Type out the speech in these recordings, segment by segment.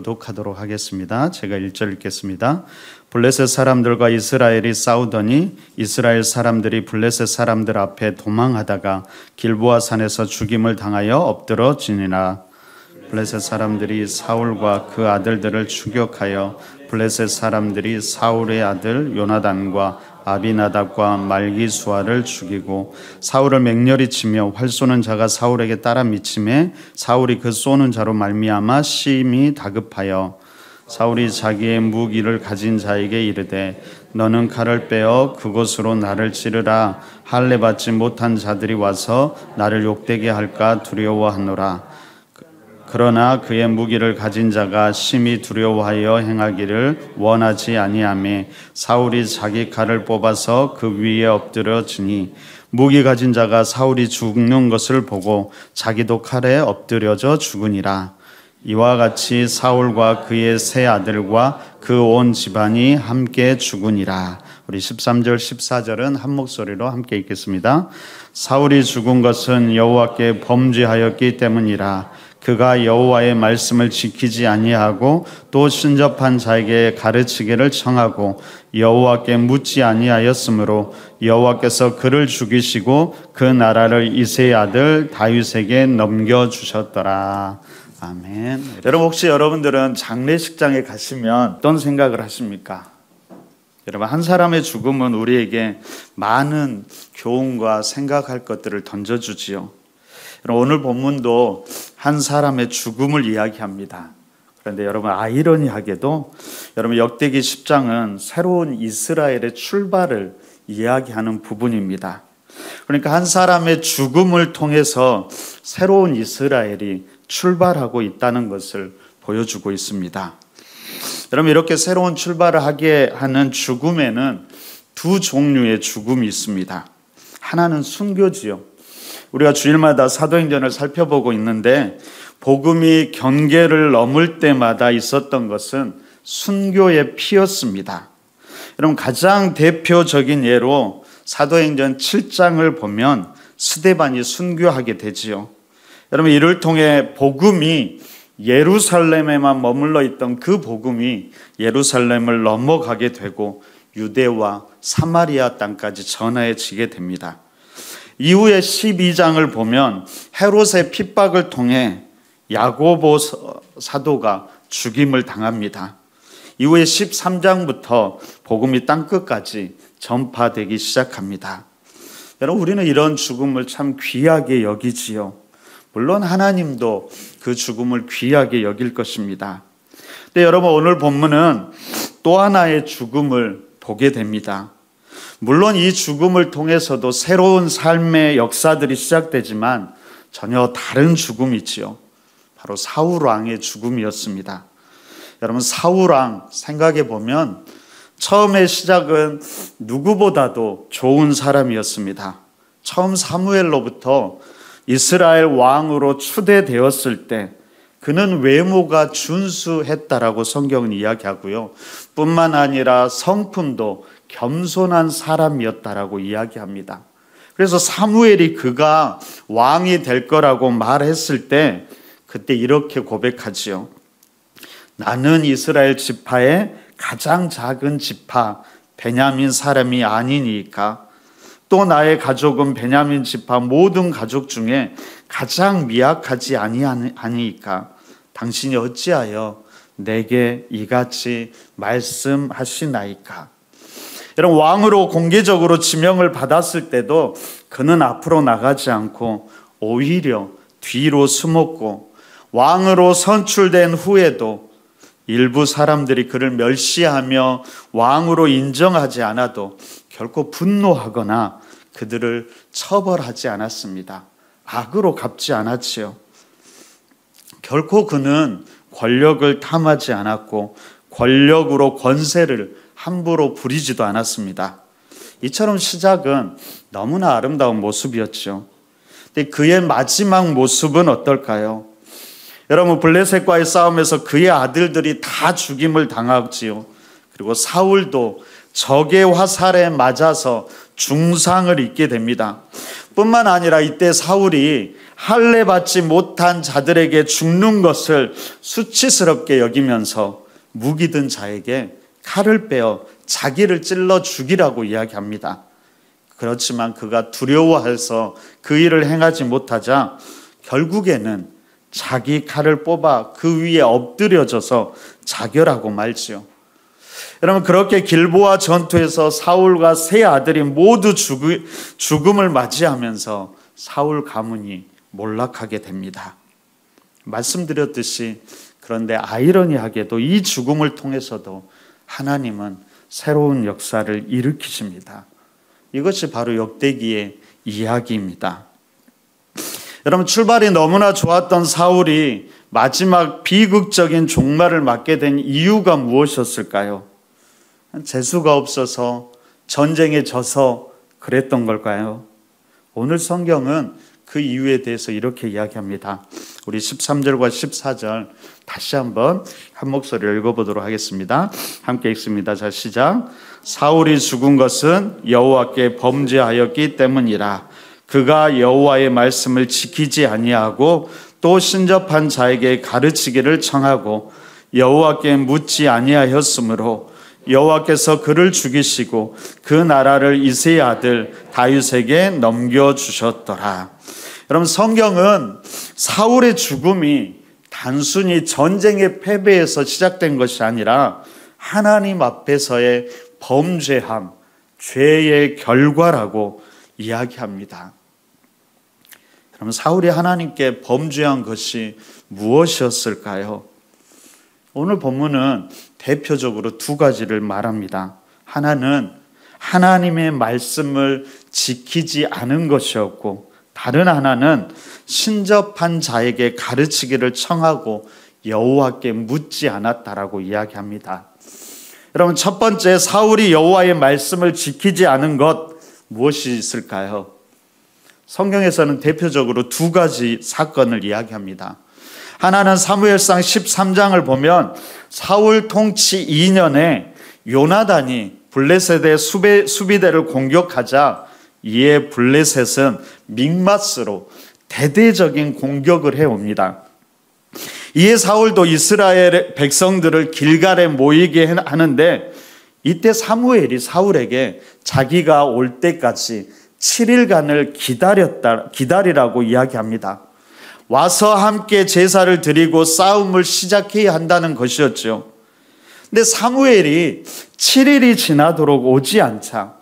교독하도록 하겠습니다. 제가 1절 읽겠습니다. 블레셋 사람들과 이스라엘이 싸우더니 이스라엘 사람들이 블레셋 사람들 앞에 도망하다가 길보아 산에서 죽임을 당하여 엎드러지니라. 블레셋 사람들이 사울과 그 아들들을 추격하여 블레셋 사람들이 사울의 아들 요나단과 아비나답과 말기수아를 죽이고 사울을 맹렬히 치며 활 쏘는 자가 사울에게 따라 미치매 사울이 그 쏘는 자로 말미암아 심히 다급하여 사울이 자기의 무기를 가진 자에게 이르되 너는 칼을 빼어 그곳으로 나를 찌르라. 할례 받지 못한 자들이 와서 나를 욕되게 할까 두려워하노라. 그러나 그의 무기를 가진 자가 심히 두려워하여 행하기를 원하지 아니하매 사울이 자기 칼을 뽑아서 그 위에 엎드려지니 무기 가진 자가 사울이 죽는 것을 보고 자기도 칼에 엎드려져 죽으니라. 이와 같이 사울과 그의 세 아들과 그 온 집안이 함께 죽으니라. 우리 13절 14절은 한 목소리로 함께 읽겠습니다. 사울이 죽은 것은 여호와께 범죄하였기 때문이라. 그가 여호와의 말씀을 지키지 아니하고 또 신접한 자에게 가르치기를 청하고 여호와께 묻지 아니하였으므로 여호와께서 그를 죽이시고 그 나라를 이새의 아들 다윗에게 넘겨주셨더라. 아멘. 여러분, 혹시 여러분들은 장례식장에 가시면 어떤 생각을 하십니까? 여러분, 한 사람의 죽음은 우리에게 많은 교훈과 생각할 것들을 던져주지요. 오늘 본문도 한 사람의 죽음을 이야기합니다. 그런데 여러분, 아이러니하게도 여러분 역대기 10장은 새로운 이스라엘의 출발을 이야기하는 부분입니다. 그러니까 한 사람의 죽음을 통해서 새로운 이스라엘이 출발하고 있다는 것을 보여주고 있습니다. 여러분, 이렇게 새로운 출발을 하게 하는 죽음에는 두 종류의 죽음이 있습니다. 하나는 순교지요. 우리가 주일마다 사도행전을 살펴보고 있는데 복음이 경계를 넘을 때마다 있었던 것은 순교의 피였습니다. 여러분, 가장 대표적인 예로 사도행전 7장을 보면 스데반이 순교하게 되지요. 여러분, 이를 통해 복음이 예루살렘에만 머물러 있던 그 복음이 예루살렘을 넘어가게 되고 유대와 사마리아 땅까지 전해지게 됩니다. 이후에 12장을 보면 헤롯의 핍박을 통해 야고보 사도가 죽임을 당합니다. 이후에 13장부터 복음이 땅끝까지 전파되기 시작합니다. 여러분, 우리는 이런 죽음을 참 귀하게 여기지요. 물론 하나님도 그 죽음을 귀하게 여길 것입니다. 근데 여러분, 오늘 본문은 또 하나의 죽음을 보게 됩니다. 물론 이 죽음을 통해서도 새로운 삶의 역사들이 시작되지만 전혀 다른 죽음이지요. 바로 사울 왕의 죽음이었습니다. 여러분, 사울 왕 생각해 보면 처음의 시작은 누구보다도 좋은 사람이었습니다. 처음 사무엘로부터 이스라엘 왕으로 추대되었을 때 그는 외모가 준수했다라고 성경은 이야기하고요. 뿐만 아니라 성품도 겸손한 사람이었다라고 이야기합니다. 그래서 사무엘이 그가 왕이 될 거라고 말했을 때 그때 이렇게 고백하지요. 나는 이스라엘 지파의 가장 작은 지파 베냐민 사람이 아니니까 또 나의 가족은 베냐민 지파 모든 가족 중에 가장 미약하지 아니니까 당신이 어찌하여 내게 이같이 말씀하시나이까. 여러분, 왕으로 공개적으로 지명을 받았을 때도 그는 앞으로 나가지 않고 오히려 뒤로 숨었고 왕으로 선출된 후에도 일부 사람들이 그를 멸시하며 왕으로 인정하지 않아도 결코 분노하거나 그들을 처벌하지 않았습니다. 악으로 갚지 않았지요. 결코 그는 권력을 탐하지 않았고 권력으로 권세를 함부로 부리지도 않았습니다. 이처럼 시작은 너무나 아름다운 모습이었죠. 근데 그의 마지막 모습은 어떨까요? 여러분, 블레셋과의 싸움에서 그의 아들들이 다 죽임을 당하지요. 그리고 사울도 적의 화살에 맞아서 중상을 입게 됩니다. 뿐만 아니라 이때 사울이 할례 받지 못한 자들에게 죽는 것을 수치스럽게 여기면서 무기 든 자에게 칼을 빼어 자기를 찔러 죽이라고 이야기합니다. 그렇지만 그가 두려워해서 그 일을 행하지 못하자 결국에는 자기 칼을 뽑아 그 위에 엎드려져서 자결하고 말지요. 여러분, 그렇게 길보아 전투에서 사울과 세 아들이 모두 죽음을 맞이하면서 사울 가문이 몰락하게 됩니다. 말씀드렸듯이, 그런데 아이러니하게도 이 죽음을 통해서도 하나님은 새로운 역사를 일으키십니다. 이것이 바로 역대기의 이야기입니다. 여러분, 출발이 너무나 좋았던 사울이 마지막 비극적인 종말을 맞게 된 이유가 무엇이었을까요? 재수가 없어서, 전쟁에 져서 그랬던 걸까요? 오늘 성경은 그 이유에 대해서 이렇게 이야기합니다. 우리 13절과 14절 다시 한번 한 목소리로 읽어보도록 하겠습니다. 함께 읽습니다. 자, 시작. 사울이 죽은 것은 여호와께 범죄하였기 때문이라. 그가 여호와의 말씀을 지키지 아니하고 또 신접한 자에게 가르치기를 청하고 여호와께 묻지 아니하였으므로 여호와께서 그를 죽이시고 그 나라를 이새의 아들 다윗에게 넘겨주셨더라. 여러분, 성경은 사울의 죽음이 단순히 전쟁의 패배에서 시작된 것이 아니라 하나님 앞에서의 범죄함, 죄의 결과라고 이야기합니다. 그럼 사울이 하나님께 범죄한 것이 무엇이었을까요? 오늘 본문은 대표적으로 두 가지를 말합니다. 하나는 하나님의 말씀을 지키지 않은 것이었고, 다른 하나는 신접한 자에게 가르치기를 청하고 여호와께 묻지 않았다라고 이야기합니다. 여러분, 첫 번째, 사울이 여호와의 말씀을 지키지 않은 것, 무엇이 있을까요? 성경에서는 대표적으로 두 가지 사건을 이야기합니다. 하나는 사무엘상 13장을 보면 사울 통치 2년에 요나단이 블레셋의 수비대를 공격하자 이에 블레셋은 믹마스로 대대적인 공격을 해옵니다. 이에 사울도 이스라엘 백성들을 길갈에 모이게 하는데, 이때 사무엘이 사울에게 자기가 올 때까지 7일간을 기다리라고 이야기합니다. 와서 함께 제사를 드리고 싸움을 시작해야 한다는 것이었죠. 근데 사무엘이 7일이 지나도록 오지 않자,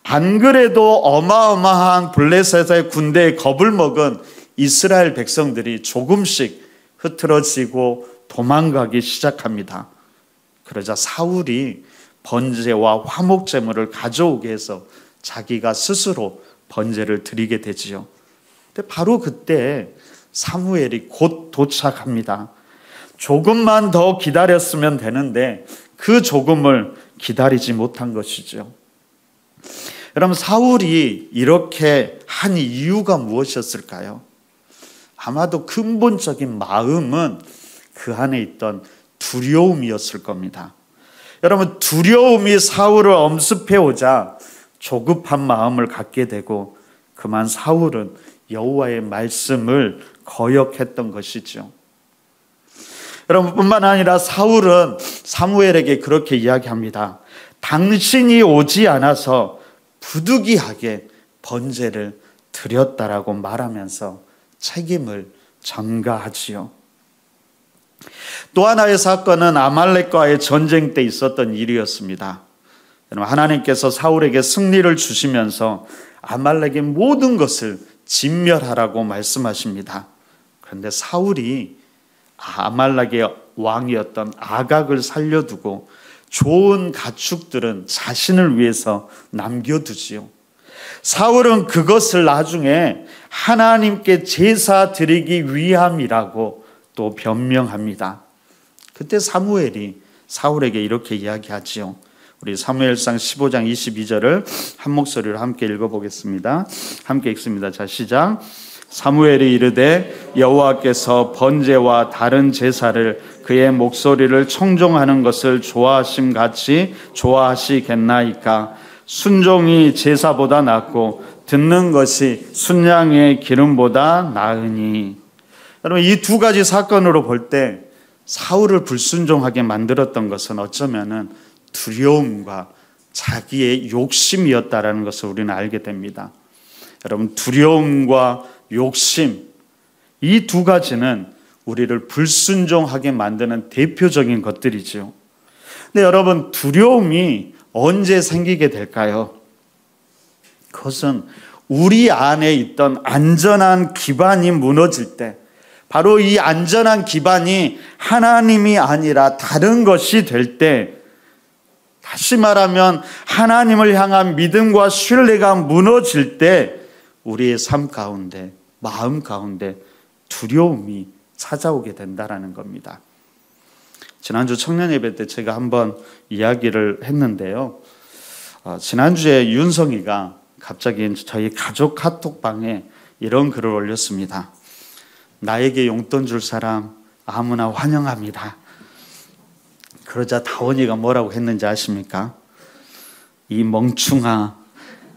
안 그래도 어마어마한 블레셋의 군대에 겁을 먹은 이스라엘 백성들이 조금씩 흐트러지고 도망가기 시작합니다. 그러자 사울이 번제와 화목제물을 가져오게 해서 자기가 스스로 번제를 드리게 되지요. 근데 바로 그때 사무엘이 곧 도착합니다. 조금만 더 기다렸으면 되는데 그 조금을 기다리지 못한 것이죠. 여러분, 사울이 이렇게 한 이유가 무엇이었을까요? 아마도 근본적인 마음은 그 안에 있던 두려움이었을 겁니다. 여러분, 두려움이 사울을 엄습해오자 조급한 마음을 갖게 되고 그만 사울은 여호와의 말씀을 거역했던 것이죠. 여러분, 뿐만 아니라 사울은 사무엘에게 그렇게 이야기합니다. 당신이 오지 않아서 부득이하게 번제를 드렸다라고 말하면서 책임을 전가하지요. 또 하나의 사건은 아말렉과의 전쟁 때 있었던 일이었습니다. 하나님께서 사울에게 승리를 주시면서 아말렉의 모든 것을 진멸하라고 말씀하십니다. 그런데 사울이 아말렉의 왕이었던 아각을 살려두고 좋은 가축들은 자신을 위해서 남겨두지요. 사울은 그것을 나중에 하나님께 제사 드리기 위함이라고 또 변명합니다. 그때 사무엘이 사울에게 이렇게 이야기하지요. 우리 사무엘상 15장 22절을 한 목소리로 함께 읽어보겠습니다. 함께 읽습니다. 자, 시작. 사무엘이 이르되 여호와께서 번제와 다른 제사를 그의 목소리를 청종하는 것을 좋아하심 같이 좋아하시겠나이까. 순종이 제사보다 낫고 듣는 것이 순양의 기름보다 나으니. 여러분, 이 두 가지 사건으로 볼 때 사울을 불순종하게 만들었던 것은 어쩌면은 두려움과 자기의 욕심이었다라는 것을 우리는 알게 됩니다. 여러분, 두려움과 욕심, 이 두 가지는 우리를 불순종하게 만드는 대표적인 것들이죠. 근데 여러분, 두려움이 언제 생기게 될까요? 그것은 우리 안에 있던 안전한 기반이 무너질 때, 바로 이 안전한 기반이 하나님이 아니라 다른 것이 될 때, 다시 말하면 하나님을 향한 믿음과 신뢰가 무너질 때 우리의 삶 가운데, 마음 가운데 두려움이 찾아오게 된다라는 겁니다. 지난주 청년 예배 때 제가 한번 이야기를 했는데요. 지난주에 윤성이가 갑자기 저희 가족 카톡방에 이런 글을 올렸습니다. 나에게 용돈 줄 사람 아무나 환영합니다. 그러자 다원이가 뭐라고 했는지 아십니까? 이 멍충아,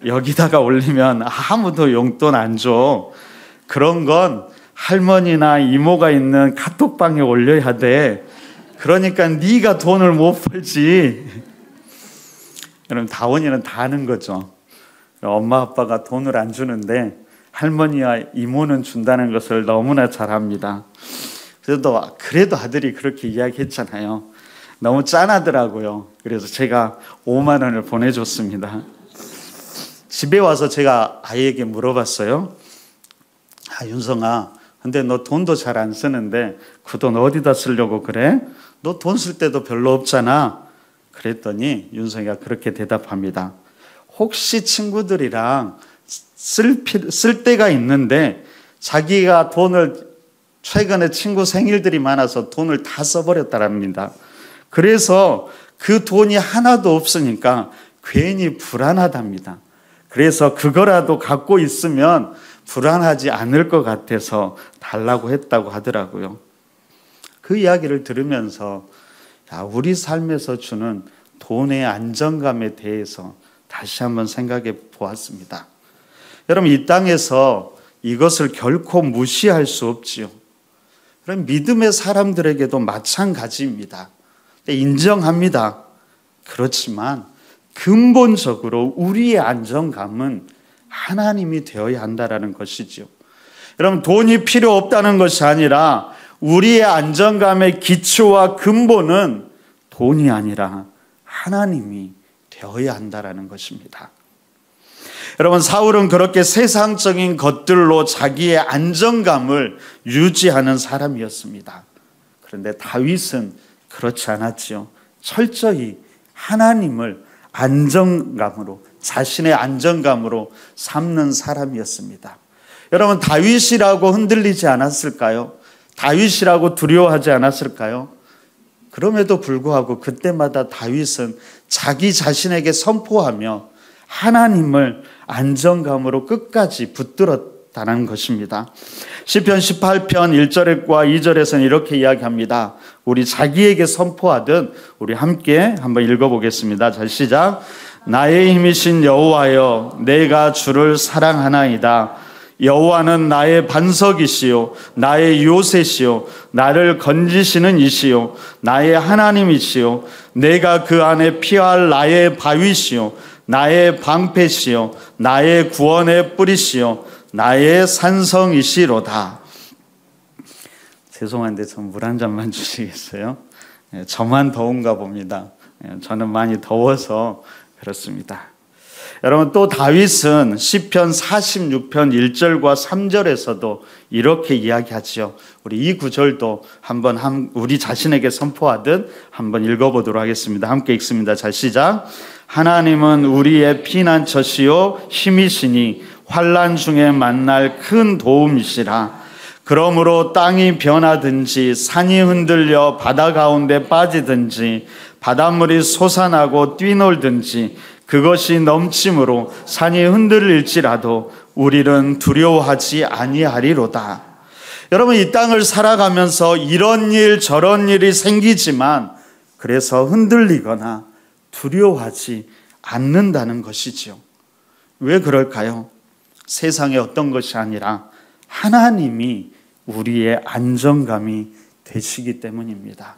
여기다가 올리면 아무도 용돈 안 줘. 그런 건 할머니나 이모가 있는 카톡방에 올려야 돼. 그러니까 네가 돈을 못 벌지. 여러분, 다원이는 다 아는 거죠. 엄마 아빠가 돈을 안 주는데 할머니와 이모는 준다는 것을 너무나 잘 압니다. 그래도 아들이 그렇게 이야기했잖아요. 너무 짠하더라고요. 그래서 제가 5만 원을 보내줬습니다. 집에 와서 제가 아이에게 물어봤어요. 윤성아, 근데 너 돈도 잘 안 쓰는데 그 돈 어디다 쓰려고 그래? 너 돈 쓸 때도 별로 없잖아. 그랬더니 윤성이가 그렇게 대답합니다. 혹시 친구들이랑 쓸 때가 있는데 자기가 돈을, 최근에 친구 생일들이 많아서 돈을 다 써버렸다랍니다. 그래서 그 돈이 하나도 없으니까 괜히 불안하답니다. 그래서 그거라도 갖고 있으면 불안하지 않을 것 같아서 달라고 했다고 하더라고요. 그 이야기를 들으면서 우리 삶에서 주는 돈의 안정감에 대해서 다시 한번 생각해 보았습니다. 여러분, 이 땅에서 이것을 결코 무시할 수 없지요. 그럼 믿음의 사람들에게도 마찬가지입니다. 인정합니다. 그렇지만 근본적으로 우리의 안정감은 하나님이 되어야 한다는 것이죠. 여러분, 돈이 필요 없다는 것이 아니라 우리의 안정감의 기초와 근본은 돈이 아니라 하나님이 되어야 한다는 것입니다. 여러분, 사울은 그렇게 세상적인 것들로 자기의 안정감을 유지하는 사람이었습니다. 그런데 다윗은 그렇지 않았지요. 철저히 하나님을 안정감으로, 자신의 안정감으로 삼는 사람이었습니다. 여러분, 다윗이라고 흔들리지 않았을까요? 다윗이라고 두려워하지 않았을까요? 그럼에도 불구하고 그때마다 다윗은 자기 자신에게 선포하며 하나님을 안정감으로 끝까지 붙들었다는 것입니다. 시편 18편 1절과 2절에서는 이렇게 이야기합니다. 우리 자기에게 선포하듯 우리 함께 한번 읽어보겠습니다. 자, 시작. 나의 힘이신 여호와여, 내가 주를 사랑하나이다. 여호와는 나의 반석이시요 나의 요새시요 나를 건지시는 이시요 나의 하나님이시요 내가 그 안에 피할 나의 바위시요 나의 방패시요 나의 구원의 뿌리시요 나의 산성이시로다. 죄송한데 전 물 한 잔만 주시겠어요? 저만 더운가 봅니다. 저는 많이 더워서 그렇습니다. 여러분, 또 다윗은 시편 46편 1절과 3절에서도 이렇게 이야기하지요. 우리 이 구절도 한번 우리 자신에게 선포하듯 한번 읽어보도록 하겠습니다. 함께 읽습니다. 자, 시작. 하나님은 우리의 피난처시요 힘이시니 환난 중에 만날 큰 도움이시라. 그러므로 땅이 변하든지 산이 흔들려 바다 가운데 빠지든지 바닷물이 솟아나고 뛰놀든지 그것이 넘침으로 산이 흔들릴지라도 우리는 두려워하지 아니하리로다. 여러분, 이 땅을 살아가면서 이런 일 저런 일이 생기지만 그래서 흔들리거나 두려워하지 않는다는 것이지요. 왜 그럴까요? 세상의 어떤 것이 아니라 하나님이 우리의 안정감이 되시기 때문입니다.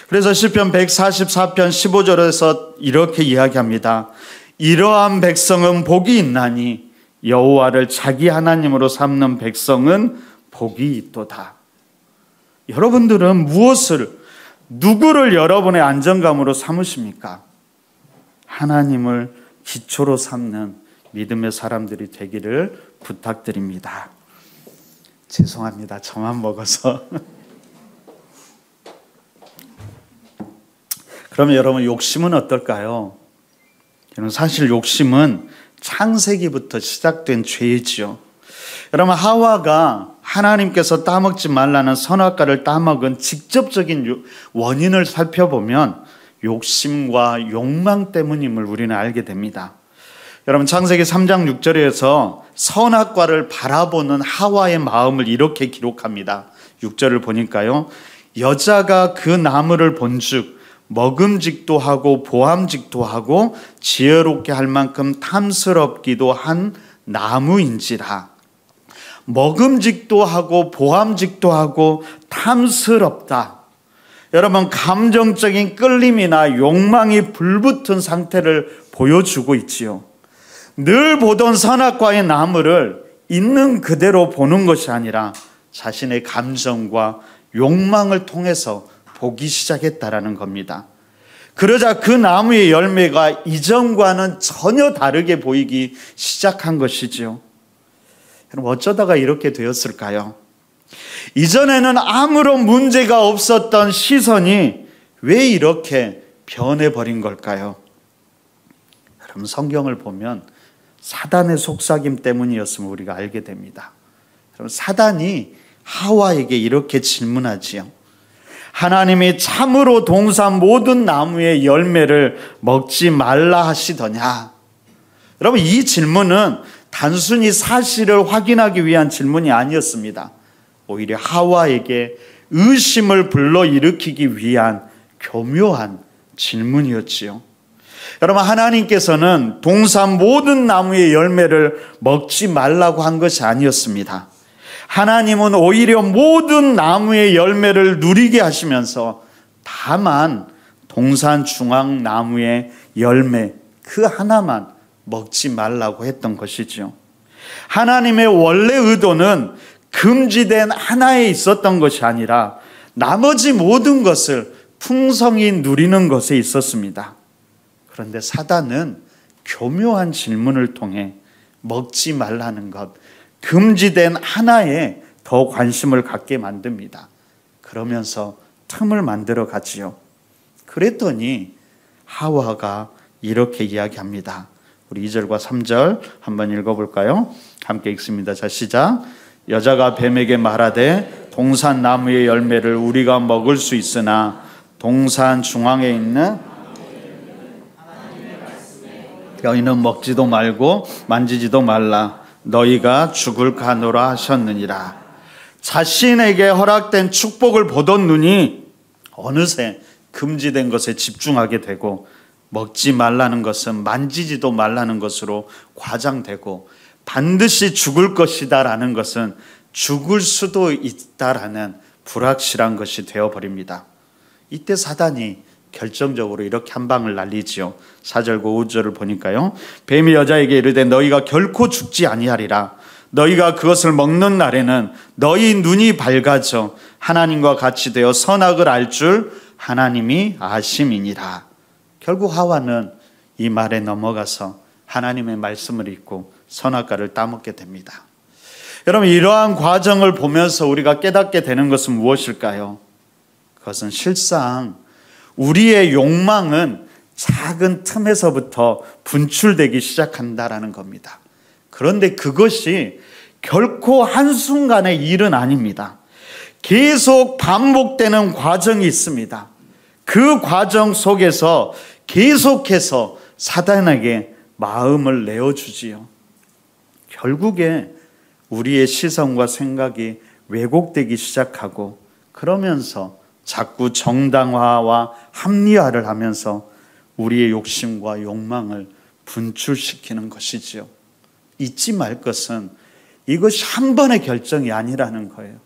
그래서 시편 144편 15절에서 이렇게 이야기합니다. 이러한 백성은 복이 있나니 여호와를 자기 하나님으로 삼는 백성은 복이 있도다. 여러분들은 누구를 여러분의 안정감으로 삼으십니까? 하나님을 기초로 삼는 믿음의 사람들이 되기를 부탁드립니다. 죄송합니다. 저만 먹어서. 그러면 여러분, 욕심은 어떨까요? 여러분, 사실 욕심은 창세기부터 시작된 죄이지요. 여러분, 하와가 하나님께서 따먹지 말라는 선악과를 따먹은 직접적인 원인을 살펴보면 욕심과 욕망 때문임을 우리는 알게 됩니다. 여러분, 창세기 3장 6절에서 선악과를 바라보는 하와의 마음을 이렇게 기록합니다. 6절을 보니까요, 여자가 그 나무를 본즉 먹음직도 하고 보암직도 하고 지혜롭게 할 만큼 탐스럽기도 한 나무인지라. 먹음직도 하고 보암직도 하고 탐스럽다. 여러분, 감정적인 끌림이나 욕망이 불붙은 상태를 보여주고 있지요. 늘 보던 선악과의 나무를 있는 그대로 보는 것이 아니라 자신의 감정과 욕망을 통해서 보기 시작했다라는 겁니다. 그러자 그 나무의 열매가 이전과는 전혀 다르게 보이기 시작한 것이지요. 여러분, 어쩌다가 이렇게 되었을까요? 이전에는 아무런 문제가 없었던 시선이 왜 이렇게 변해버린 걸까요? 여러분, 성경을 보면 사단의 속삭임 때문이었음을 우리가 알게 됩니다. 여러분, 사단이 하와에게 이렇게 질문하지요. 하나님이 참으로 동산 모든 나무의 열매를 먹지 말라 하시더냐? 여러분, 이 질문은 단순히 사실을 확인하기 위한 질문이 아니었습니다. 오히려 하와에게 의심을 불러일으키기 위한 교묘한 질문이었지요. 여러분, 하나님께서는 동산 모든 나무의 열매를 먹지 말라고 한 것이 아니었습니다. 하나님은 오히려 모든 나무의 열매를 누리게 하시면서 다만 동산 중앙 나무의 열매 그 하나만 먹지 말라고 했던 것이죠. 하나님의 원래 의도는 금지된 하나에 있었던 것이 아니라 나머지 모든 것을 풍성히 누리는 것에 있었습니다. 그런데 사단은 교묘한 질문을 통해 먹지 말라는 것, 금지된 하나에 더 관심을 갖게 만듭니다. 그러면서 틈을 만들어 가지요. 그랬더니 하와가 이렇게 이야기합니다. 우리 2절과 3절 한번 읽어볼까요? 함께 읽습니다. 자, 시작. 여자가 뱀에게 말하되 동산 나무의 열매를 우리가 먹을 수 있으나 동산 중앙에 있는 너희는 먹지도 말고 만지지도 말라. 너희가 죽을까노라 하셨느니라. 자신에게 허락된 축복을 보던 눈이 어느새 금지된 것에 집중하게 되고 먹지 말라는 것은 만지지도 말라는 것으로 과장되고 반드시 죽을 것이다 라는 것은 죽을 수도 있다라는 불확실한 것이 되어버립니다. 이때 사단이 결정적으로 이렇게 한 방을 날리지요. 4절과 5절을 보니까요, 뱀이 여자에게 이르되 너희가 결코 죽지 아니하리라. 너희가 그것을 먹는 날에는 너희 눈이 밝아져 하나님과 같이 되어 선악을 알 줄 하나님이 아심이니라. 결국 하와는 이 말에 넘어가서 하나님의 말씀을 잊고 선악과를 따먹게 됩니다. 여러분, 이러한 과정을 보면서 우리가 깨닫게 되는 것은 무엇일까요? 그것은 실상 우리의 욕망은 작은 틈에서부터 분출되기 시작한다라는 겁니다. 그런데 그것이 결코 한순간의 일은 아닙니다. 계속 반복되는 과정이 있습니다. 그 과정 속에서 계속해서 사단에게 마음을 내어주지요. 결국에 우리의 시선과 생각이 왜곡되기 시작하고 그러면서 자꾸 정당화와 합리화를 하면서 우리의 욕심과 욕망을 분출시키는 것이지요. 잊지 말 것은 이것이 한 번의 결정이 아니라는 거예요.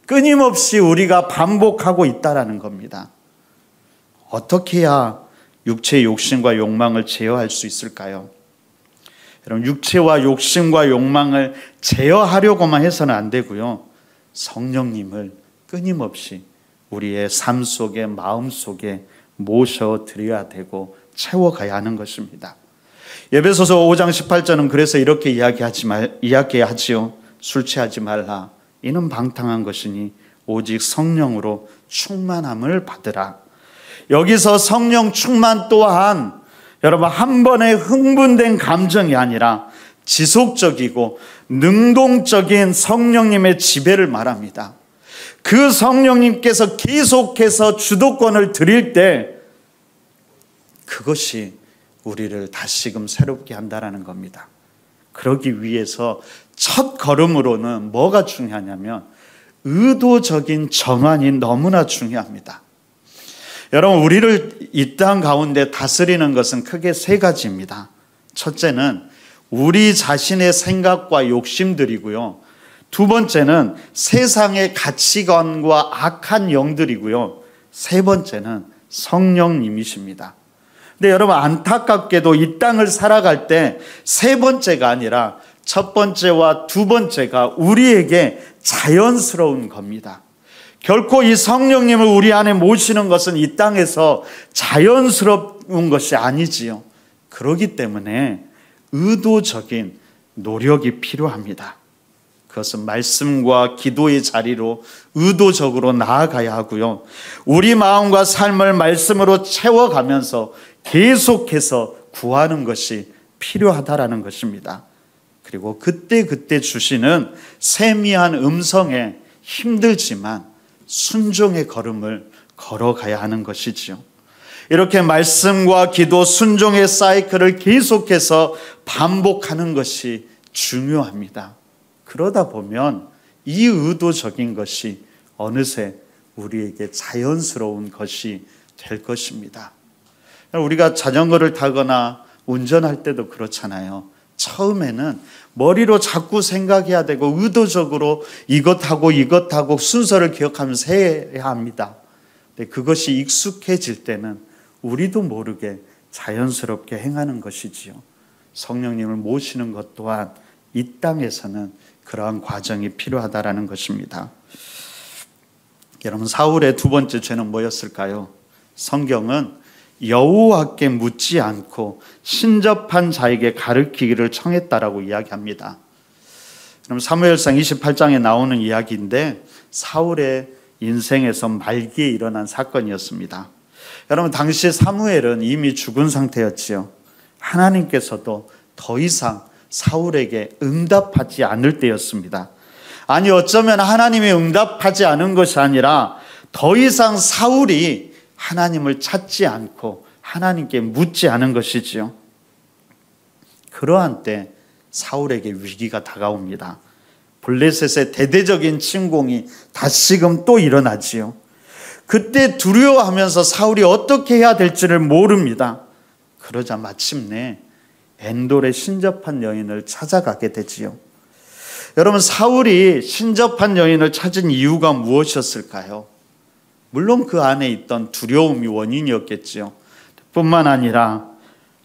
끊임없이 우리가 반복하고 있다라는 겁니다. 어떻게 해야 육체의 욕심과 욕망을 제어할 수 있을까요? 여러분, 육체와 욕심과 욕망을 제어하려고만 해서는 안 되고요. 성령님을 끊임없이 우리의 삶 속에, 마음 속에 모셔드려야 되고 채워가야 하는 것입니다. 에베소서 5장 18절은 그래서 이렇게 이야기하지요. 술 취하지 말라. 이는 방탕한 것이니 오직 성령으로 충만함을 받으라. 여기서 성령 충만 또한 여러분 한 번에 흥분된 감정이 아니라 지속적이고 능동적인 성령님의 지배를 말합니다. 그 성령님께서 계속해서 주도권을 드릴 때 그것이 우리를 다시금 새롭게 한다는 겁니다. 그러기 위해서 첫 걸음으로는 뭐가 중요하냐면 의도적인 정한이 너무나 중요합니다. 여러분, 우리를 이 땅 가운데 다스리는 것은 크게 세 가지입니다. 첫째는 우리 자신의 생각과 욕심들이고요. 두 번째는 세상의 가치관과 악한 영들이고요. 세 번째는 성령님이십니다. 근데 여러분, 안타깝게도 이 땅을 살아갈 때 세 번째가 아니라 첫 번째와 두 번째가 우리에게 자연스러운 겁니다. 결코 이 성령님을 우리 안에 모시는 것은 이 땅에서 자연스러운 것이 아니지요. 그렇기 때문에 의도적인 노력이 필요합니다. 그것은 말씀과 기도의 자리로 의도적으로 나아가야 하고요. 우리 마음과 삶을 말씀으로 채워가면서 계속해서 구하는 것이 필요하다라는 것입니다. 그리고 그때 주시는 세미한 음성에 힘들지만 순종의 걸음을 걸어가야 하는 것이지요. 이렇게 말씀과 기도, 순종의 사이클을 계속해서 반복하는 것이 중요합니다. 그러다 보면 이 의도적인 것이 어느새 우리에게 자연스러운 것이 될 것입니다. 우리가 자전거를 타거나 운전할 때도 그렇잖아요. 처음에는 머리로 자꾸 생각해야 되고 의도적으로 이것하고 순서를 기억하면서 해야 합니다. 근데 그것이 익숙해질 때는 우리도 모르게 자연스럽게 행하는 것이지요. 성령님을 모시는 것 또한 이 땅에서는 그러한 과정이 필요하다라는 것입니다. 여러분, 사울의 두 번째 죄는 뭐였을까요? 성경은 여호와께 묻지 않고 신접한 자에게 가르치기를 청했다라고 이야기합니다. 그럼 사무엘상 28장에 나오는 이야기인데 사울의 인생에서 말기에 일어난 사건이었습니다. 여러분, 당시 사무엘은 이미 죽은 상태였지요. 하나님께서도 더 이상 사울에게 응답하지 않을 때였습니다. 아니, 어쩌면 하나님이 응답하지 않은 것이 아니라 더 이상 사울이 하나님을 찾지 않고 하나님께 묻지 않은 것이지요. 그러한 때 사울에게 위기가 다가옵니다. 블레셋의 대대적인 침공이 다시금 또 일어나지요. 그때 두려워하면서 사울이 어떻게 해야 될지를 모릅니다. 그러자 마침내 엔돌의 신접한 여인을 찾아가게 되지요. 여러분, 사울이 신접한 여인을 찾은 이유가 무엇이었을까요? 물론 그 안에 있던 두려움이 원인이었겠지요. 뿐만 아니라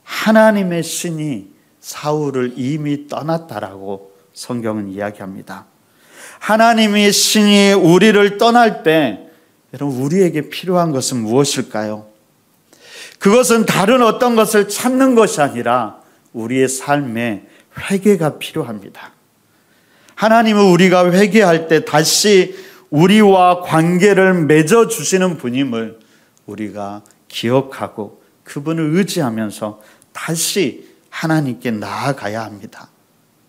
하나님의 신이 사울을 이미 떠났다라고 성경은 이야기합니다. 하나님의 신이 우리를 떠날 때 여러분, 우리에게 필요한 것은 무엇일까요? 그것은 다른 어떤 것을 찾는 것이 아니라 우리의 삶에 회개가 필요합니다. 하나님은 우리가 회개할 때 다시 우리와 관계를 맺어주시는 분임을 우리가 기억하고 그분을 의지하면서 다시 하나님께 나아가야 합니다.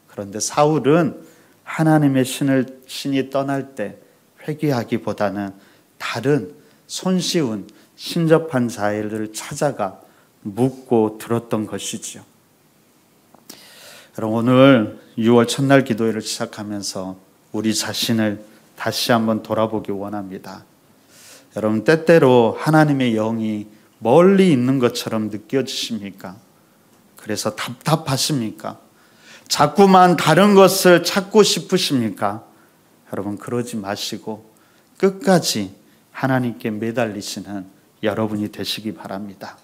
그런데 사울은 하나님의 신이 떠날 때 회개하기보다는 다른 손쉬운 신접한 자를 찾아가 묻고 들었던 것이지요. 여러분, 오늘 6월 첫날 기도회를 시작하면서 우리 자신을 다시 한번 돌아보기 원합니다. 여러분, 때때로 하나님의 영이 멀리 있는 것처럼 느껴지십니까? 그래서 답답하십니까? 자꾸만 다른 것을 찾고 싶으십니까? 여러분, 그러지 마시고 끝까지 하나님께 매달리시는 여러분이 되시기 바랍니다.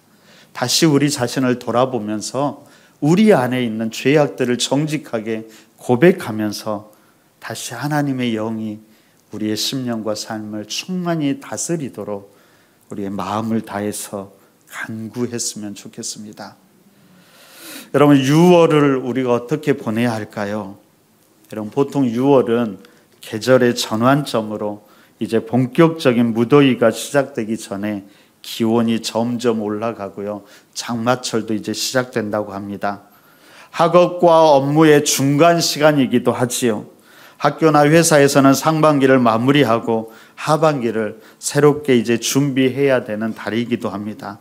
다시 우리 자신을 돌아보면서 우리 안에 있는 죄악들을 정직하게 고백하면서 다시 하나님의 영이 우리의 심령과 삶을 충만히 다스리도록 우리의 마음을 다해서 간구했으면 좋겠습니다. 여러분, 6월을 우리가 어떻게 보내야 할까요? 여러분, 보통 6월은 계절의 전환점으로 이제 본격적인 무더위가 시작되기 전에 기온이 점점 올라가고요. 장마철도 이제 시작된다고 합니다. 학업과 업무의 중간 시간이기도 하지요. 학교나 회사에서는 상반기를 마무리하고 하반기를 새롭게 이제 준비해야 되는 달이기도 합니다.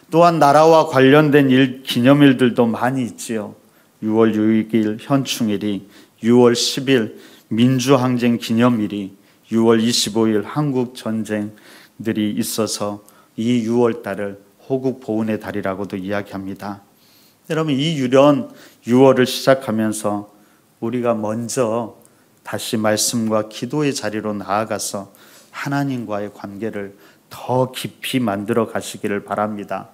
또한 나라와 관련된 기념일들도 많이 있지요. 6월 6일 현충일이, 6월 10일 민주항쟁 기념일이, 6월 25일 한국전쟁들이 있어서 이 6월 달을 호국 보훈의 달이라고도 이야기합니다. 여러분, 이 유년 6월을 시작하면서 우리가 먼저 다시 말씀과 기도의 자리로 나아가서 하나님과의 관계를 더 깊이 만들어 가시기를 바랍니다.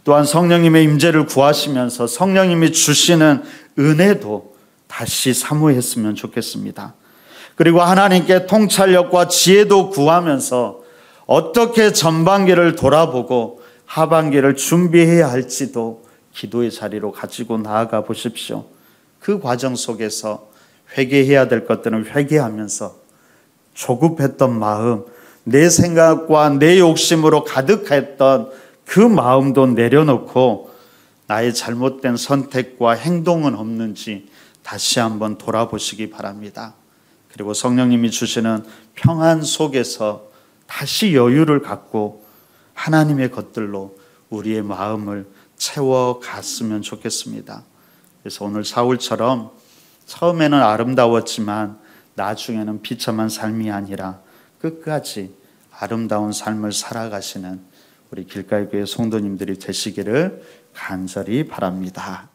또한 성령님의 임재를 구하시면서 성령님이 주시는 은혜도 다시 사모했으면 좋겠습니다. 그리고 하나님께 통찰력과 지혜도 구하면서 어떻게 전반기를 돌아보고 하반기를 준비해야 할지도 기도의 자리로 가지고 나아가 보십시오. 그 과정 속에서 회개해야 될 것들은 회개하면서 조급했던 마음, 내 생각과 내 욕심으로 가득했던 그 마음도 내려놓고 나의 잘못된 선택과 행동은 없는지 다시 한번 돌아보시기 바랍니다. 그리고 성령님이 주시는 평안 속에서 다시 여유를 갖고 하나님의 것들로 우리의 마음을 채워갔으면 좋겠습니다. 그래서 오늘 사울처럼 처음에는 아름다웠지만 나중에는 비참한 삶이 아니라 끝까지 아름다운 삶을 살아가시는 우리 길가의 교회 성도님들이 되시기를 간절히 바랍니다.